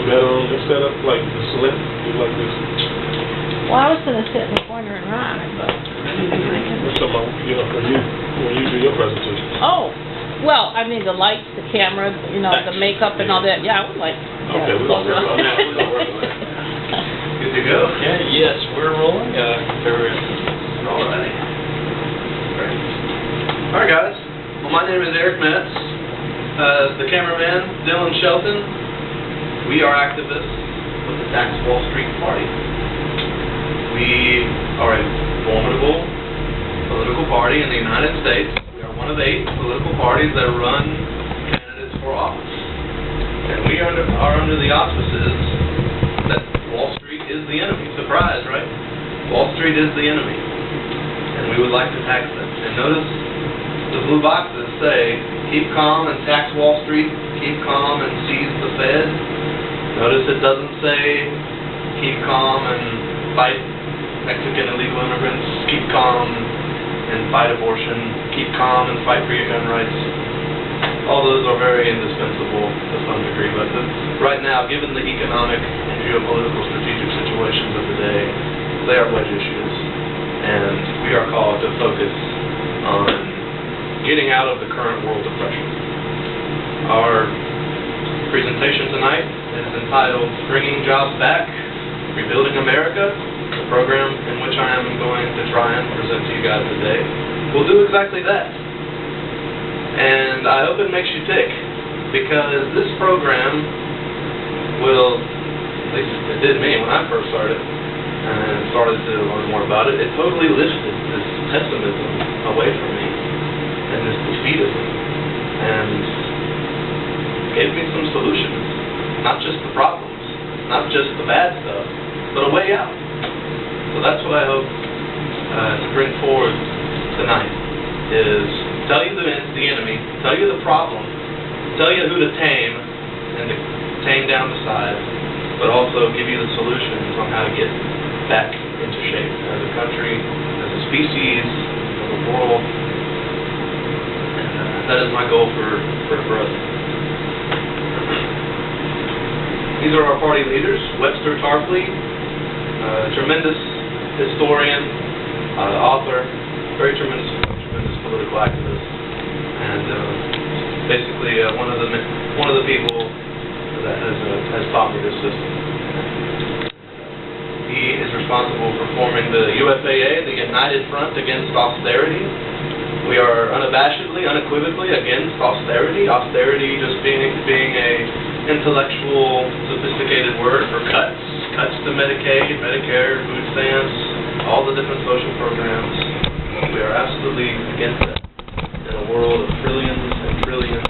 metal instead of like the slit, do like this. Well, I was gonna sit in the corner and ride, but. What's about, when you do your presentation? Oh, well, I mean, the lights, the camera, the makeup and all that, yeah, I would like. Okay, we're gonna work on that. Good to go? Yeah, yes, we're rolling. All righty. Great. All right, guys. Well, my name is Eric Metz. The cameraman, Dylan Shelton. We are activists with the Tax Wall Street Party. We are a formidable political party in the United States. We are one of 8 political parties that run candidates for office. And we are under the auspices that Wall Street is the enemy. Surprise, right? Wall Street is the enemy. And we would like to tax them. And notice the blue boxes say, keep calm and tax Wall Street, keep calm and seize the Fed. Notice it doesn't say, keep calm and fight Mexican illegal immigrants, keep calm and fight abortion, keep calm and fight for your gun rights. All those are very indispensable to some degree, but right now, given the economic and geopolitical strategic situations of the day, they are wedge issues, and we are called to focus on getting out of the current world depression. Our presentation tonight is entitled Bringing Jobs Back, Rebuilding America, the program in which I am going to try and present to you guys today. We'll do exactly that. And I hope it makes you tick, because this program will, at least it did me when I first started, and started to learn more about it, it totally lifted this pessimism away from me, and this defeatism, and gave me some solutions. Not just the problems, not just the bad stuff, but a way out. So that's what I hope to bring forward tonight, is tell you the enemy, tell you the problem, tell you who to tame and to tame down the size, but also give you the solutions on how to get back into shape as a country, as a species, as a world. And that is my goal for us. These are our party leaders: Webster Tarpley, tremendous historian, author, very tremendous political activist, and basically one of the people that has taught me this system. He is responsible for forming the UFAA, the United Front Against Austerity. We are unabashedly, unequivocally against austerity. Austerity just being a intellectual, sophisticated word for cuts to Medicaid, Medicare, food stamps, all the different social programs. We are absolutely against that. In a world of trillions and trillions,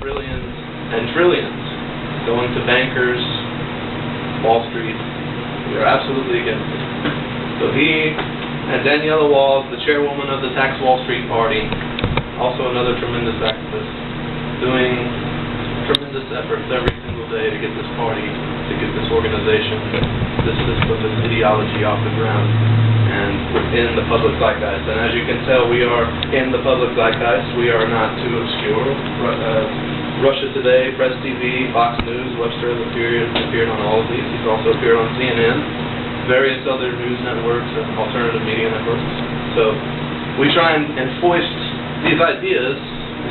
trillions and trillions going to bankers, Wall Street, we are absolutely against it. So he and Daniela Walls, the chairwoman of the Tax Wall Street Party, also another tremendous activist, doing tremendous efforts every single day to get this party, to get this organization, this system, this ideology off the ground and within the public zeitgeist. And as you can tell, we are in the public zeitgeist. We are not too obscure. Russia Today, Press TV, Fox News, Webster has appeared on all of these. He's also appeared on CNN, various other news networks and alternative media networks. So we try and foist these ideas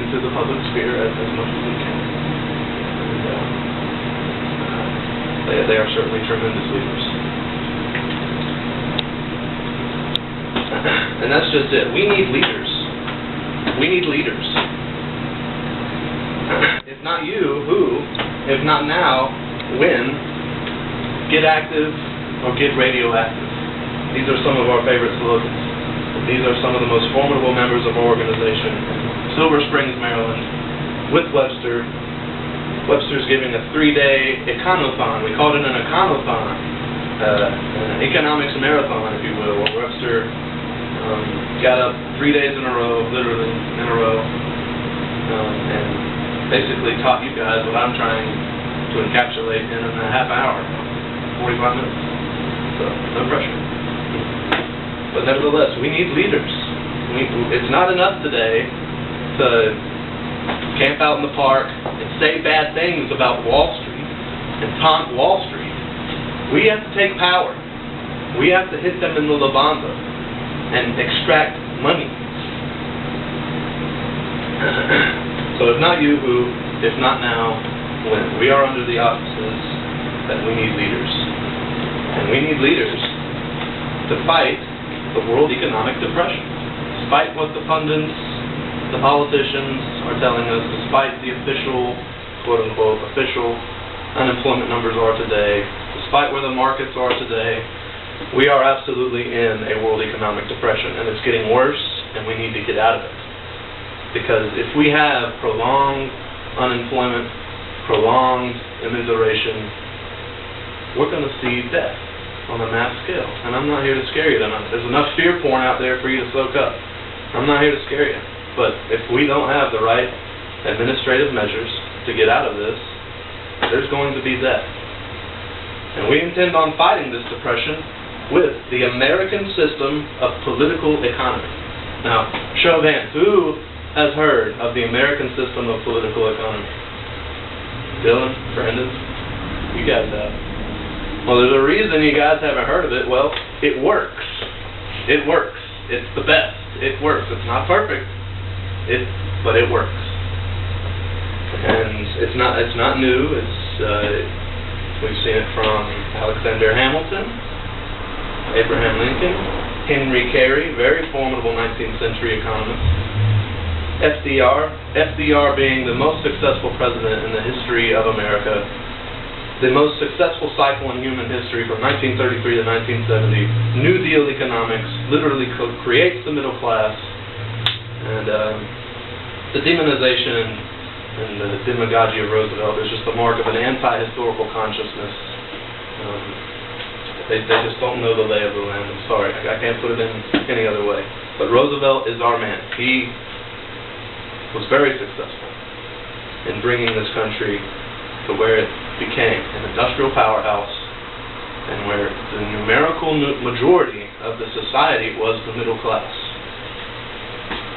into the public sphere as much as we can. And they are certainly tremendous leaders. And that's just it. We need leaders. We need leaders. If not you, who? If not now, when? Get active or get radioactive. These are some of our favorite slogans. These are some of the most formidable members of our organization. Silver Springs, Maryland, with Webster. Webster's giving a 3-day econothon. We called it an econothon, an economics marathon, if you will, where Webster got up 3 days in a row, literally in a row, and basically taught you guys what I'm trying to encapsulate in a half hour, 45 minutes. So, no pressure. But nevertheless, we need leaders. It's not enough today to camp out in the park and say bad things about Wall Street. and taunt Wall Street. We have to take power. We have to hit them in the Levanta and extract money. So if not you, who? If not now, when? We are under the auspices that we need leaders. And we need leaders to fight the world economic depression. Despite what the pundits, the politicians are telling us, despite the official, quote-unquote, official unemployment numbers are today, despite where the markets are today, we are absolutely in a world economic depression, and it's getting worse, and we need to get out of it. Because if we have prolonged unemployment, prolonged immiseration, we're going to see death on a mass scale. And I'm not here to scare you. There's enough fear porn out there for you to soak up. I'm not here to scare you. But if we don't have the right administrative measures to get out of this, there's going to be death. And we intend on fighting this depression with the American system of political economy. Now, show of hands, who has heard of the American system of political economy? Dylan, Brendan, you guys have. Well, there's a reason you guys haven't heard of it. Well, it works. It works. It's the best. It works. It's not perfect, but it works. And it's not new. We've seen it from Alexander Hamilton, Abraham Lincoln, Henry Carey, very formidable 19th century economist, FDR being the most successful president in the history of America, the most successful cycle in human history from 1933 to 1970, New Deal economics, literally creates the middle class, and the demonization and the demagogy of Roosevelt is just the mark of an anti-historical consciousness. They just don't know the lay of the land. I'm sorry, I can't put it in any other way. But Roosevelt is our man. He was very successful in bringing this country to where it became an industrial powerhouse and where the numerical majority of the society was the middle class.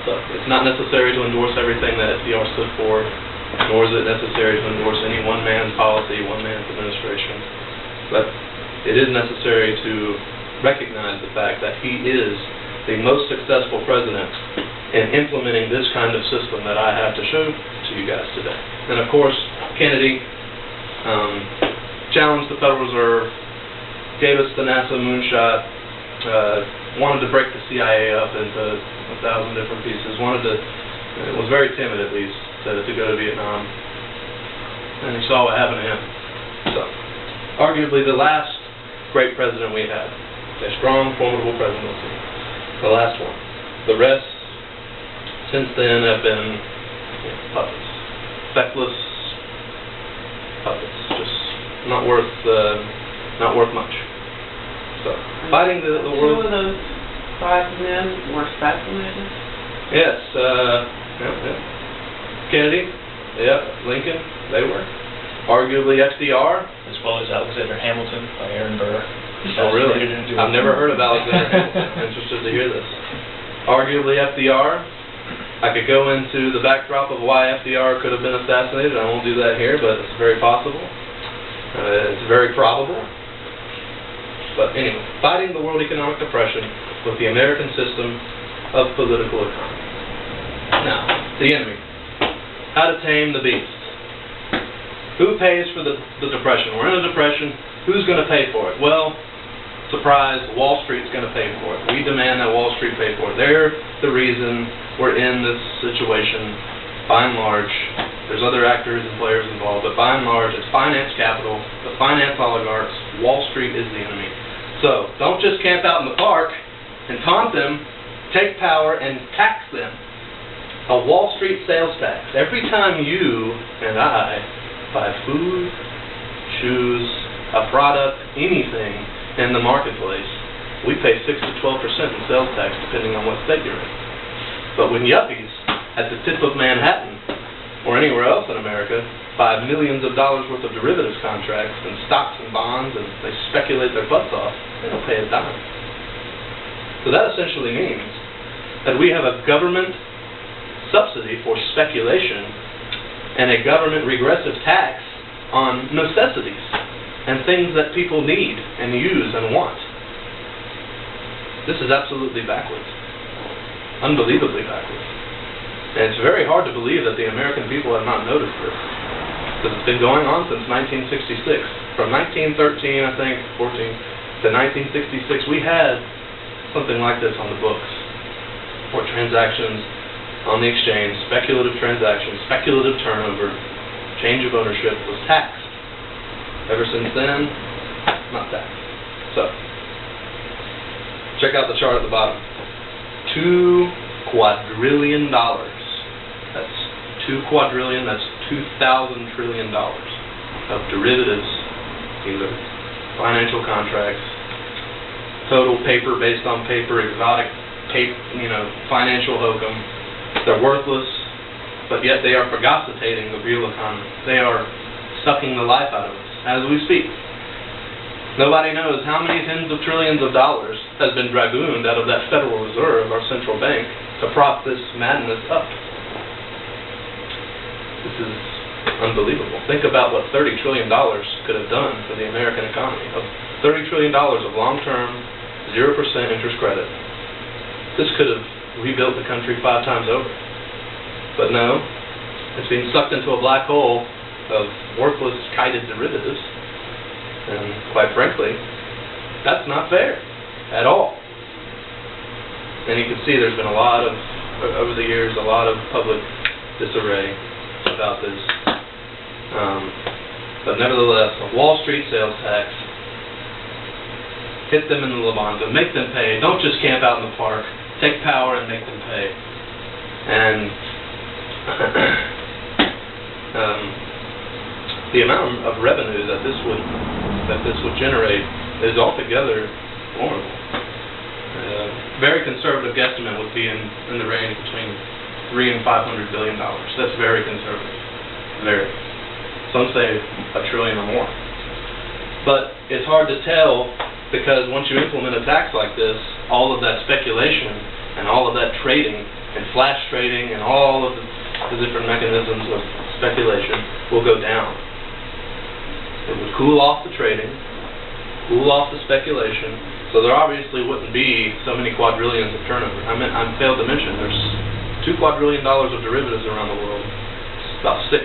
So it's not necessary to endorse everything that FDR stood for, nor is it necessary to endorse any one man's policy, one man's administration. But it is necessary to recognize the fact that he is the most successful president in implementing this kind of system that I have to show to you guys today. And of course, Kennedy challenged the Federal Reserve, gave us the NASA moonshot, wanted to break the CIA up into 1,000 different pieces, was very timid at least, to go to Vietnam. And you saw what happened to him. So, arguably the last great president we had, a strong, formidable presidency, the last one. The rest, since then, have been puppets. Feckless puppets, just not worth much. So, fighting the world. Two of those 5 men were assassinated? Yes, Kennedy, Lincoln, they were. Arguably FDR. As well as Alexander Hamilton by Aaron Burr. Oh, really? I've never heard of Alexander Hamilton. I'm interested to hear this. Arguably FDR. I could go into the backdrop of why FDR could have been assassinated. I won't do that here, but it's very possible. It's very probable. But anyway, fighting the world economic depression with the American system of political economy. Now, the enemy. How to tame the beast. Who pays for the depression? We're in a depression. Who's going to pay for it? Well, surprise, Wall Street's going to pay for it. We demand that Wall Street pay for it. They're the reason we're in this situation, by and large. There's other actors and players involved, but by and large, it's finance capital, the finance oligarchs. Wall Street is the enemy. So, don't just camp out in the park and taunt them. Take power and tax them. A Wall Street sales tax. Every time you and I buy food, shoes, a product, anything in the marketplace, we pay 6 to 12% in sales tax depending on what state you're in. But when yuppies at the tip of Manhattan or anywhere else in America buy millions of dollars worth of derivatives contracts and stocks and bonds and they speculate their butts off, they don't pay a dime. So that essentially means that we have a government subsidy for speculation and a government regressive tax on necessities and things that people need and use and want. This is absolutely backwards. Unbelievably backwards. And it's very hard to believe that the American people have not noticed this. Because it's been going on since 1966. From 1913, I think, 14, to 1966, we had something like this on the books. Where transactions on the exchange, speculative transactions, speculative turnover, change of ownership was taxed. Ever since then, not taxed. So, check out the chart at the bottom. $2 quadrillion. That's 2 quadrillion, that's 2,000 trillion dollars of derivatives, either financial contracts, total paper based on paper, exotic paper, financial hokum. They're worthless, but yet they are phagocytating the real economy. They are sucking the life out of us as we speak. Nobody knows how many tens of trillions of dollars has been dragooned out of that Federal Reserve, our central bank, to prop this madness up. This is unbelievable. Think about what $30 trillion could have done for the American economy. $30 trillion of long-term, 0% interest credit. This could have rebuilt the country 5 times over. But no, it's being sucked into a black hole of worthless, kited derivatives. And quite frankly, that's not fair at all. And you can see there's been a lot of, over the years, a lot of public disarray about this. But nevertheless, a Wall Street sales tax, hit them in the Levanto, make them pay. Don't just camp out in the park. Take power and make them pay. And the amount of revenue that this would generate is altogether formidable. Very conservative guesstimate would be in the range between $300 and $500 billion. That's very conservative. Very. Some say $1 trillion or more. But it's hard to tell because once you implement a tax like this, all of that speculation and all of that trading and flash trading and all of the different mechanisms of speculation will go down. It would cool off the trading, cool off the speculation, so there obviously wouldn't be so many quadrillions of turnover. I failed to mention there's $2 quadrillion of derivatives around the world. It's about $600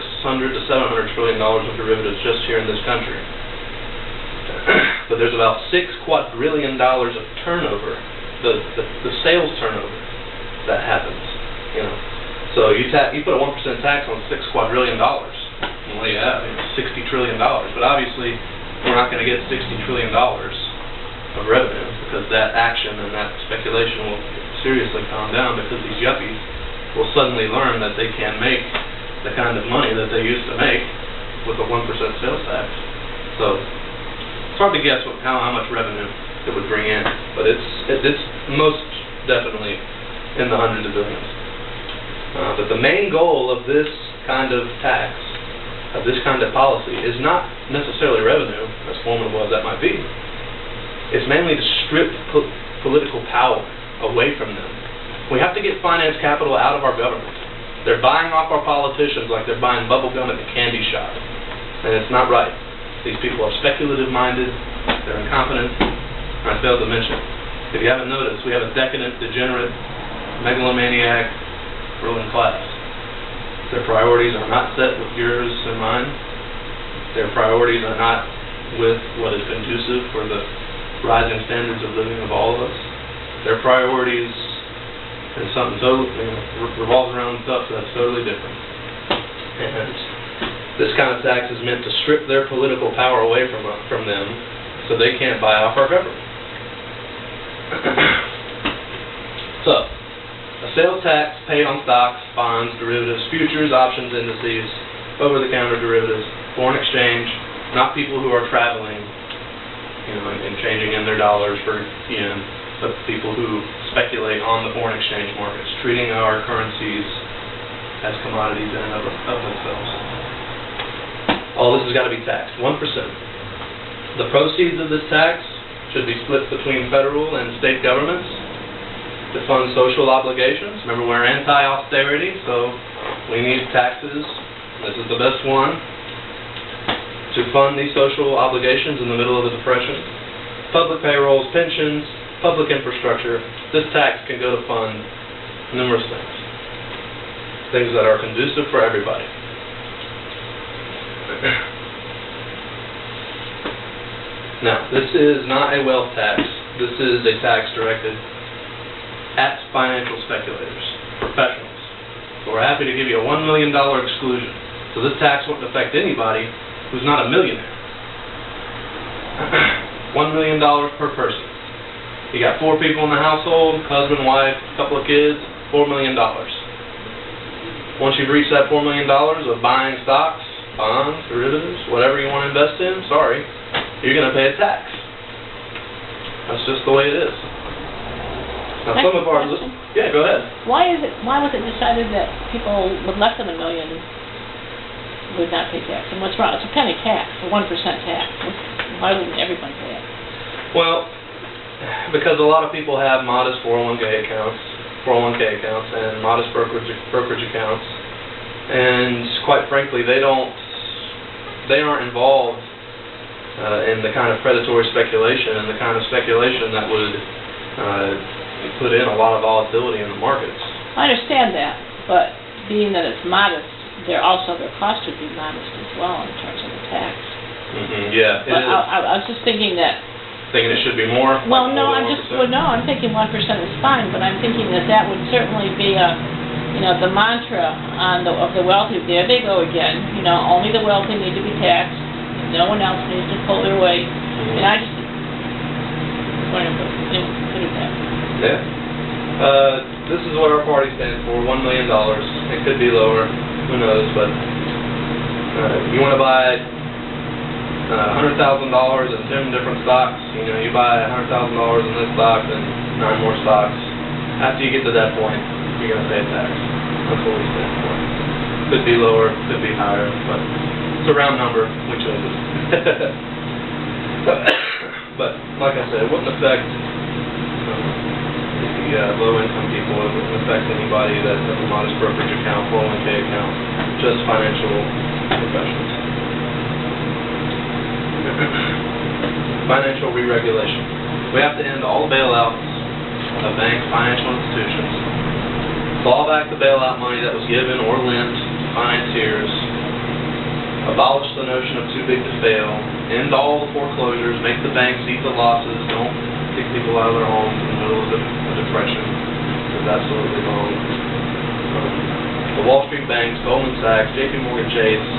to $700 trillion of derivatives just here in this country. But there's about $6 quadrillion of turnover, the sales turnover that happens. So you put a 1% tax on $6 quadrillion. Well, yeah, $60 trillion. But obviously, we're not going to get $60 trillion of revenue because that action and that speculation will seriously calm down because these yuppies will suddenly learn that they can make the kind of money that they used to make with a 1% sales tax. So it's hard to guess how much revenue it would bring in, but it's most definitely in the hundreds of billions. But the main goal of this kind of tax, of this kind of policy, is not necessarily revenue, as formidable as that might be. It's mainly to strip political power away from them. We have to get finance capital out of our government. They're buying off our politicians like they're buying bubble gum at the candy shop. And it's not right. These people are speculative-minded, they're incompetent, and I failed to mention, if you haven't noticed, we have a decadent, degenerate, megalomaniac ruling class. Their priorities are not set with yours and mine. Their priorities are not with what is conducive for the rising standards of living of all of us. Their priorities is something totally, revolves around stuff that's totally different. And this kind of tax is meant to strip their political power away from them so they can't buy off our government. So, a sales tax paid on stocks, bonds, derivatives, futures, options, indices, over-the-counter derivatives, foreign exchange, not people who are traveling, and changing in their dollars for yen, but people who speculate on the foreign exchange markets, treating our currencies as commodities in and of themselves. All this has got to be taxed, 1%. The proceeds of this tax should be split between federal and state governments to fund social obligations. Remember, we're anti-austerity, so we need taxes. This is the best one. to fund these social obligations in the middle of the Depression. Public payrolls, pensions, public infrastructure. This tax can go to fund numerous things. Things that are conducive for everybody. Now, this is not a wealth tax. This is a tax directed at financial speculators, professionals. So we're happy to give you a $1 million exclusion. So this tax won't affect anybody who's not a millionaire. $1 million per person. You got 4 people in the household, husband, wife, couple of kids, $4 million. Once you've reached that $4 million of buying stocks, bonds, derivatives, whatever you want to invest in, sorry, you're going to pay a tax. That's just the way it is. Now, some of our... Yeah, go ahead. Why was it decided that people with less than $1 million would not pay tax? And what's wrong? It's a penny tax, a 1% tax. Why wouldn't everyone pay it? Well, because a lot of people have modest 401k accounts, and modest brokerage accounts, and quite frankly, they aren't involved in the kind of predatory speculation and the kind of speculation that would put in a lot of volatility in the markets. I understand that, but being that it's modest, their cost would be modest as well in terms of the tax. Yeah, it but is. I was just thinking that. Thinking it should be more? Well, no, I'm thinking 1% is fine, but I'm thinking that would certainly be the mantra of the wealthy. There they go again. Only the wealthy need to be taxed. No one else needs to pull their weight. And I just want to put it that. Yeah. This is what our party stands for, $1 million. It could be lower, who knows, but you want to buy $100,000 in 10 different stocks. You buy $100,000 in this stock and 9 more stocks. After you get to that point, you're going to pay a tax. That's what we stand for. Could be lower, could be higher, but it's a round number. We chose it. But like I said, it wouldn't affect the low-income people. It wouldn't affect anybody that has a modest brokerage account, 401k account, just financial professionals. Financial re-regulation. We have to end all bailouts of banks, financial institutions, claw back the bailout money that was given or lent to financiers, abolish the notion of too big to fail, end all the foreclosures, make the banks eat the losses, don't kick people out of their homes in the middle of the Depression. That's absolutely wrong. The Wall Street banks, Goldman Sachs, JP Morgan Chase,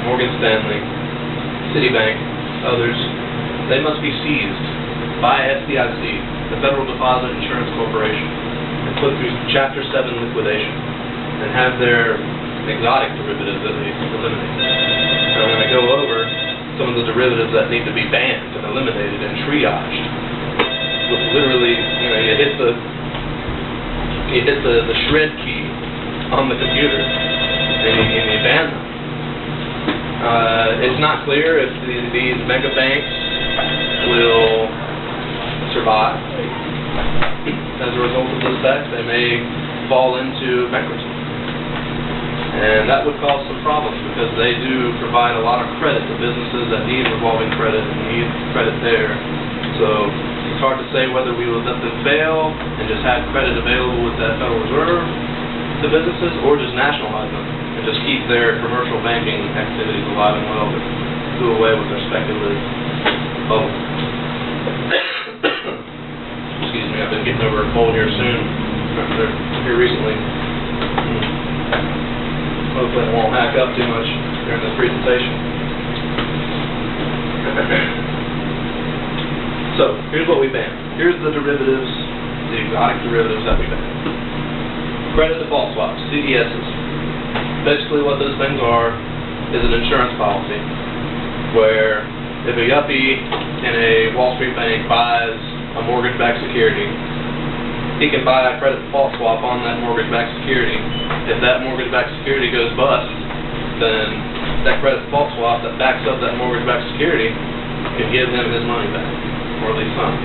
Morgan Stanley, Citibank, others, they must be seized by FDIC, the Federal Deposit Insurance Corporation, and put through Chapter 7 liquidation, and have their exotic derivatives at least eliminated. And I'm going to go over some of the derivatives that need to be banned and eliminated and triaged. Literally, you hit the shred key on the computer and you ban them. It's not clear if these mega banks will survive as a result of this tax. They may fall into bankruptcy. And that would cause some problems because they do provide a lot of credit to businesses that need revolving credit and need credit there. So it's hard to say whether we will let them fail and just have credit available with that Federal Reserve to businesses, or just nationalize them and just keep their commercial banking activities alive and well, but do away with their speculative bubble. Excuse me, I've been getting over a cold here soon. They're here recently. Hopefully I won't hack up too much during this presentation. So, here's what we ban. Here's the derivatives, the exotic derivatives that we ban. Credit default swaps, CDSs. Basically what those things are is an insurance policy where if a yuppie in a Wall Street bank buys a mortgage-backed security, he can buy a credit default swap on that mortgage-backed security. If that mortgage-backed security goes bust, then that credit default swap that backs up that mortgage-backed security can give him his money back, or at least some.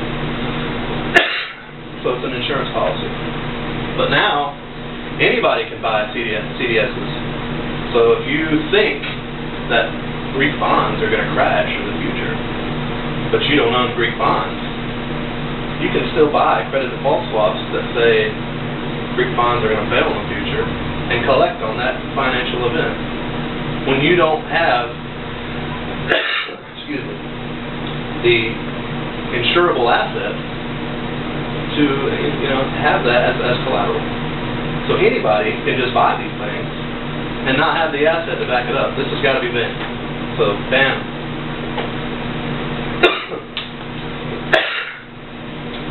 So it's an insurance policy. But now, anybody can buy CDSs. So if you think that Greek bonds are going to crash in the future, but you don't own Greek bonds, you can still buy credit default swaps that say Greek bonds are going to fail in the future and collect on that financial event. When you don't have, excuse me, the insurable asset to have that as collateral. So anybody can just buy these things and not have the asset to back it up. This has got to be banned. So bam.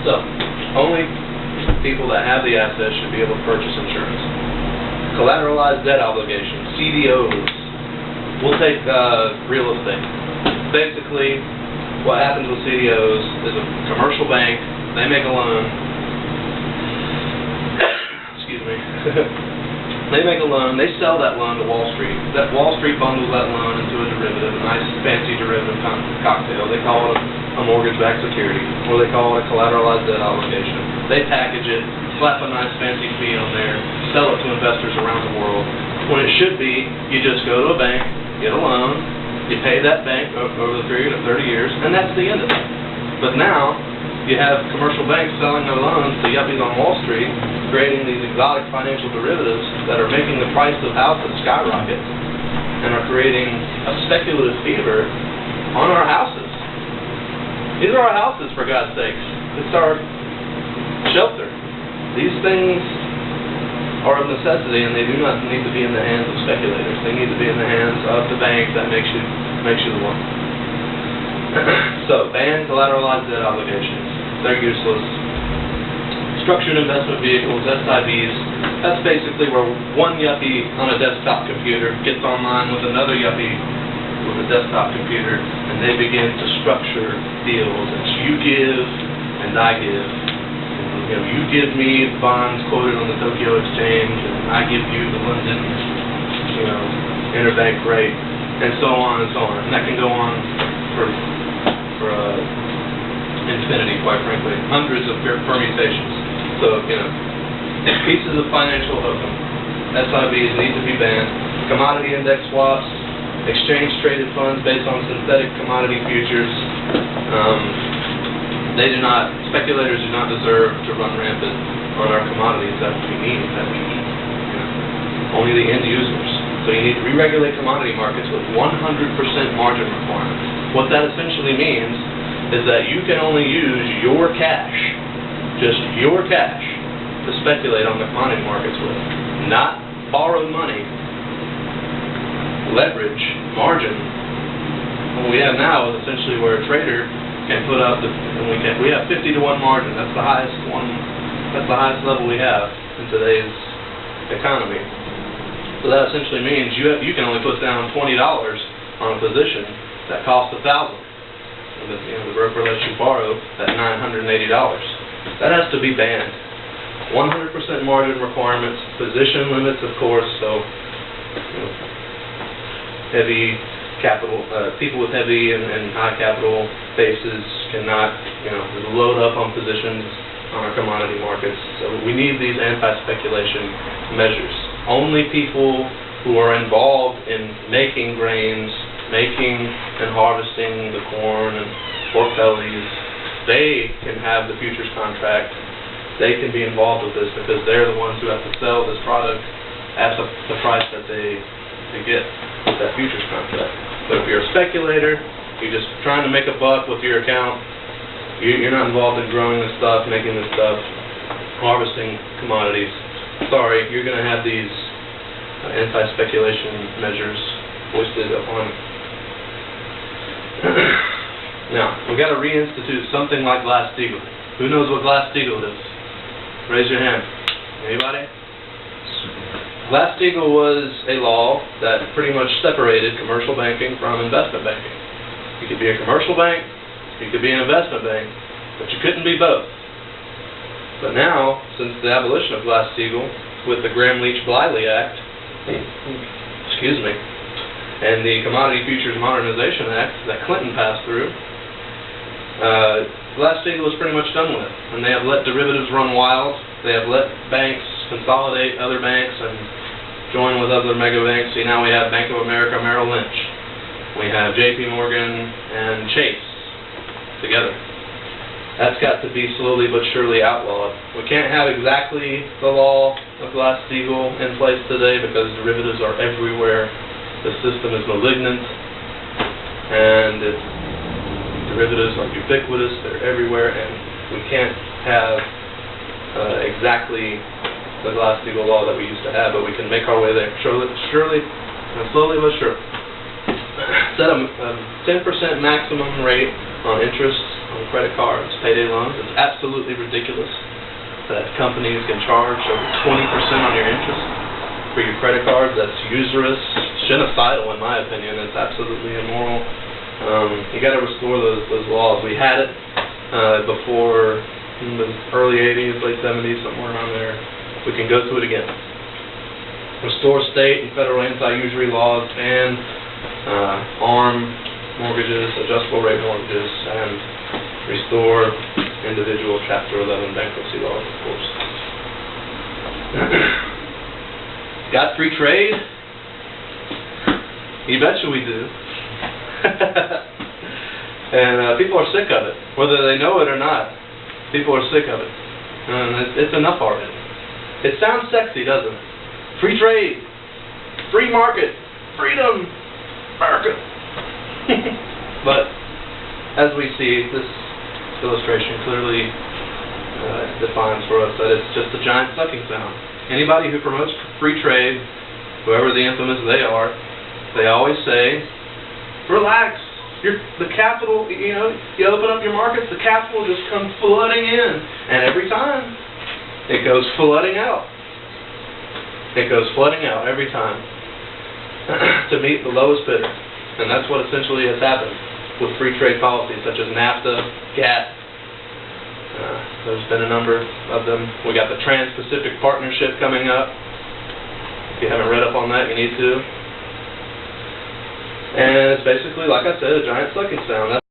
So only people that have the asset should be able to purchase insurance. Collateralized debt obligations, CDOs. We'll take real estate. Basically, what happens with CDOs is a commercial bank, they make a loan. Excuse me. They make a loan, they sell that loan to Wall Street. That Wall Street bundles that loan into a derivative, a nice fancy derivative cocktail. They call it a mortgage-backed security, or they call it a collateralized debt obligation. They package it, slap a nice fancy fee on there, sell it to investors around the world. When it should be, you just go to a bank, get a loan, you pay that bank over the period of 30 years, and that's the end of it. But now, you have commercial banks selling their loans to yuppies on Wall Street, creating these exotic financial derivatives that are making the price of houses skyrocket and are creating a speculative fever on our houses. These are our houses, for God's sakes. It's our shelter. These things are a necessity, and they do not need to be in the hands of speculators. They need to be in the hands of the bank that makes you the one. So, ban collateralized debt obligations. They're useless. Structured investment vehicles, SIVs, that's basically where one yuppie on a desktop computer gets online with another yuppie with a desktop computer, and they begin to structure deals. It's you give, and I give. You give me bonds quoted on the Tokyo Exchange, and I give you the London, interbank rate, and so on and so on. And that can go on for infinity, quite frankly. Hundreds of permutations. So, pieces of financial hokum. SIVs need to be banned. Commodity index swaps, exchange-traded funds based on synthetic commodity futures. Speculators do not deserve to run rampant on our commodities that we need, that we eat. Only the end users. So you need to re-regulate commodity markets with 100% margin requirements. What that essentially means is that you can only use your cash, just your cash, to speculate on the commodity markets with. Not borrowed money, leverage, margin. What we have now is essentially where a trader can put up we have 50 to 1 margin. That's the highest level we have in today's economy. So that essentially means you can only put down $20 on a position that costs $1,000. The broker lets you borrow at $980. That has to be banned. 100% margin requirements, position limits, of course. So heavy capital, people with heavy and high capital bases cannot, load up on positions on our commodity markets. So we need these anti-speculation measures. Only people who are involved in making grains, making and harvesting the corn and pork bellies, they can have the futures contract. They can be involved with this because they're the ones who have to sell this product at the price that they get with that futures contract. But if you're a speculator, you're just trying to make a buck with your account, you're not involved in growing this stuff, making this stuff, harvesting commodities. Sorry, you're going to have these anti-speculation measures foisted upon you. Now, we've got to reinstitute something like Glass-Steagall. Who knows what Glass-Steagall is? Raise your hand. Anybody? Glass-Steagall was a law that pretty much separated commercial banking from investment banking. You could be a commercial bank, you could be an investment bank, but you couldn't be both. But now, since the abolition of Glass-Steagall, with the Gramm-Leach-Bliley Act, and the Commodity Futures Modernization Act that Clinton passed through, Glass-Steagall is pretty much done with. And they have let derivatives run wild. They have let banks consolidate other banks and join with other mega banks. See, now we have Bank of America, Merrill Lynch. We have JP Morgan and Chase together. That's got to be slowly but surely outlawed. We can't have exactly the law of Glass-Steagall in place today because derivatives are everywhere. The system is malignant, and derivatives are ubiquitous. They're everywhere, and we can't have exactly the Glass-Steagall law that we used to have, but we can make our way there. Surely, and slowly but surely. Set a 10% maximum rate on interest on credit cards, payday loans. It's absolutely ridiculous that companies can charge over 20% on your interest for your credit cards. That's usurious, genocidal in my opinion. It's absolutely immoral. You got to restore those laws. We had it before in the early 80s, late 70s, somewhere around there. We can go through it again. Restore state and federal anti-usury laws and ARM mortgages, adjustable rate mortgages, and restore individual Chapter 11 bankruptcy laws, of course. Got free trade? You betcha we do. And people are sick of it, whether they know it or not. People are sick of it. And it's enough already. It sounds sexy, doesn't it? Free trade, free market, freedom, America. But as we see, this illustration clearly defines for us that it's just a giant sucking sound. Anybody who promotes free trade, whoever the infamous they are, they always say, relax, the capital, you open up your markets, the capital just comes flooding in. And every time, it goes flooding out. It goes flooding out every time to meet the lowest bidder. And that's what essentially has happened with free trade policies such as NAFTA, GATT. There's been a number of them. We got the Trans-Pacific Partnership coming up. If you haven't read up on that, you need to. And it's basically, like I said, a giant sucking sound.